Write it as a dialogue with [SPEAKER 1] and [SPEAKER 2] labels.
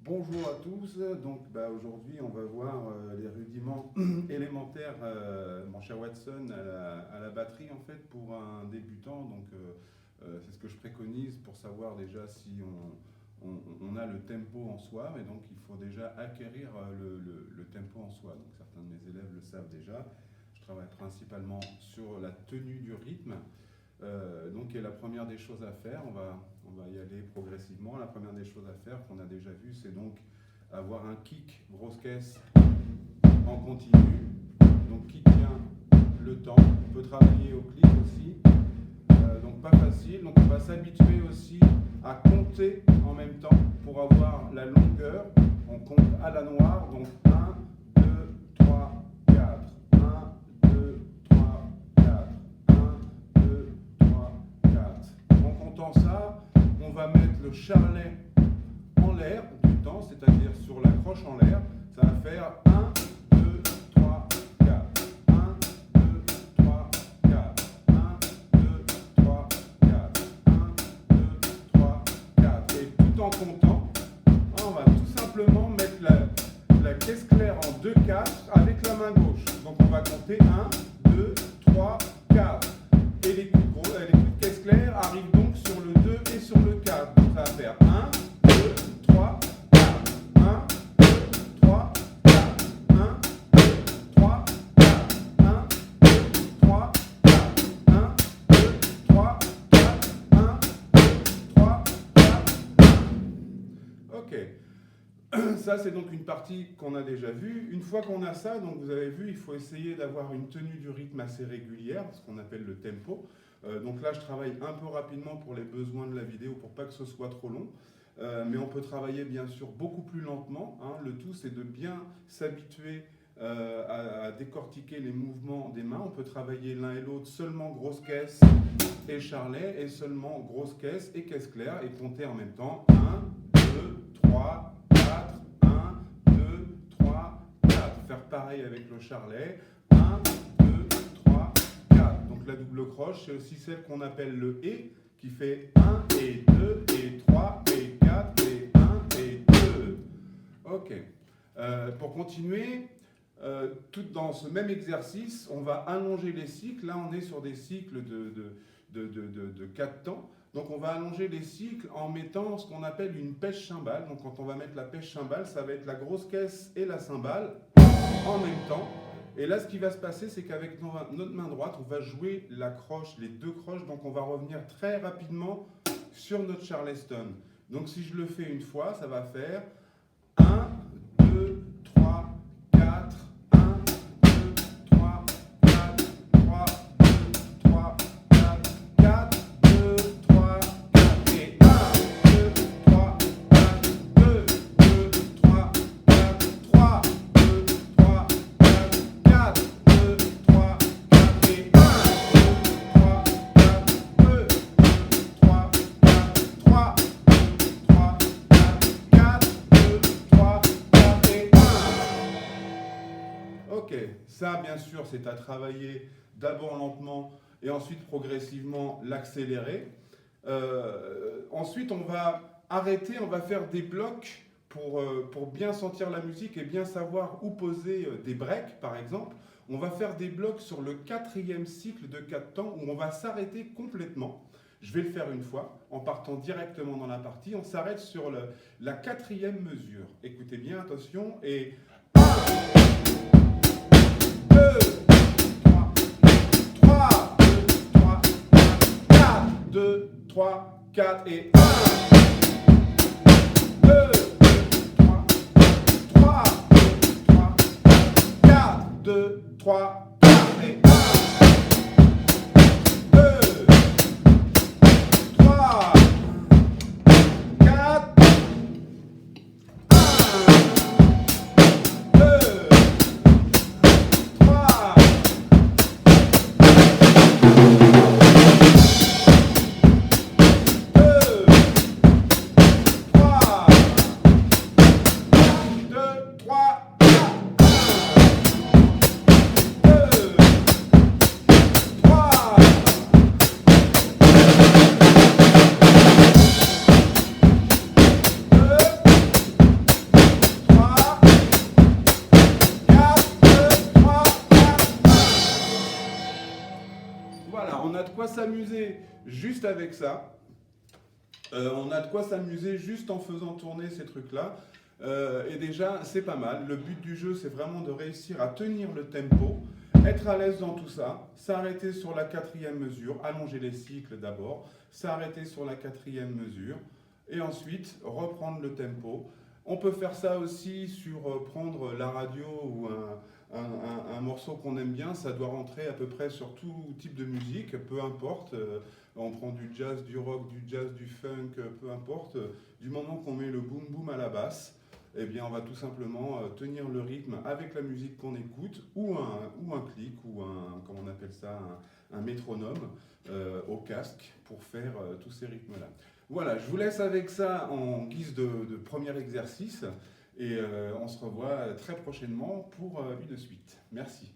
[SPEAKER 1] Bonjour à tous. Donc aujourd'hui on va voir les rudiments élémentaires, mon cher Watson, à la batterie en fait pour un débutant. Donc c'est ce que je préconise pour savoir déjà si on a le tempo en soi, mais donc il faut déjà acquérir le tempo en soi. Donc certains de mes élèves le savent déjà. Je travaille principalement sur la tenue du rythme. Donc, et la première des choses à faire, on va y aller progressivement. La première des choses à faire qu'on a déjà vu, c'est donc avoir un kick grosse caisse en continu, donc qui tient le temps. On peut travailler au clic aussi, donc pas facile. Donc on va s'habituer aussi à compter en même temps pour avoir la longueur. On compte à la noire, donc 1, 2, 3, 4. 1, 2, 3, 4. 1, 2, 3, 4. En comptant ça, on va mettre le charlet en l'air du temps, c'est-à-dire sur la croche en l'air. Ça va faire 1, 2, 3, 4. 1, 2, 3, 4. 1, 2, 3, 4. 1, 2, 3, 4. Et tout en comptant, on va tout simplement mettre la caisse claire en 2-4 avec la main gauche. Donc on va compter 1, 2, 3, 4. Et les coups de caisse claire arrivent donc sur le 2 et sur le 4. Donc ça va faire 1, 2, 3, 4. 1, 2, 3, 4. 1, 2, 3, 4. 1, 2, 3, 4. 1, 2, 3, 4. 1, 2, 3, 4. Ok. Ça, c'est donc une partie qu'on a déjà vue. Une fois qu'on a ça, donc vous avez vu, il faut essayer d'avoir une tenue du rythme assez régulière, ce qu'on appelle le tempo. Donc là, je travaille un peu rapidement pour les besoins de la vidéo, pour pas que ce soit trop long. Mais on peut travailler bien sûr beaucoup plus lentement. Hein. Le tout, c'est de bien s'habituer à décortiquer les mouvements des mains. On peut travailler l'un et l'autre seulement grosse caisse et charlet, et seulement grosse caisse et caisse claire, et compter en même temps 1, 2, 3, 4, 1, 2, 3, 4. Faire pareil avec le charlet. 1, 2, 3, 4. Donc la double croche, c'est aussi celle qu'on appelle le et, qui fait 1 et 2 et 3 et 4 et 1 et 2. Ok. Pour continuer, tout dans ce même exercice, on va allonger les cycles. Là, on est sur des cycles de 4 temps. Donc on va allonger les cycles en mettant ce qu'on appelle une pêche cymbale. Donc quand on va mettre la pêche cymbale, ça va être la grosse caisse et la cymbale en même temps. Et là, ce qui va se passer, c'est qu'avec notre main droite, on va jouer la croche, les deux croches. Donc on va revenir très rapidement sur notre charleston. Donc si je le fais une fois, ça va faire 1, 2, 3, 4, 1, 2, 3, 4, 3, 2, 3, 4, 4, 2, 3, 4, et 1, 2, 3, 4, 2, 2, 3, 4, 3, 2, 3, 4, 4, 2, 3, 4, et 1, 2, 3, 4, 2, 3, 4, 3, 3, 4, 2, 3, 4 et 1. Ok, ça bien sûr c'est à travailler d'abord lentement et ensuite progressivement l'accélérer. Ensuite on va arrêter, on va faire des blocs pour bien sentir la musique et bien savoir où poser des breaks par exemple. On va faire des blocs sur le 4e cycle de 4 temps où on va s'arrêter complètement. Je vais le faire une fois, en partant directement dans la partie. On s'arrête sur la 4e mesure. Écoutez bien, attention. Et 1, 2, 3, 3, 2, 3, 4, 2, 3, 4 et 1, 2, 3, 3, 3, 4, 2, 3, 4 et 1. 1, 2, s'amuser juste avec ça. On a de quoi s'amuser juste en faisant tourner ces trucs-là. Et déjà, c'est pas mal. Le but du jeu, c'est vraiment de réussir à tenir le tempo, être à l'aise dans tout ça, s'arrêter sur la 4e mesure, allonger les cycles d'abord, s'arrêter sur la 4e mesure, et ensuite reprendre le tempo. On peut faire ça aussi sur prendre la radio ou un morceau qu'on aime bien, ça doit rentrer à peu près sur tout type de musique, peu importe. On prend du jazz, du rock, du jazz, du funk, peu importe. Du moment qu'on met le boom boom à la basse, eh bien on va tout simplement tenir le rythme avec la musique qu'on écoute, ou un clic, ou comment on appelle ça, un métronome au casque pour faire tous ces rythmes-là. Voilà, je vous laisse avec ça en guise de premier exercice et on se revoit très prochainement pour une suite. Merci.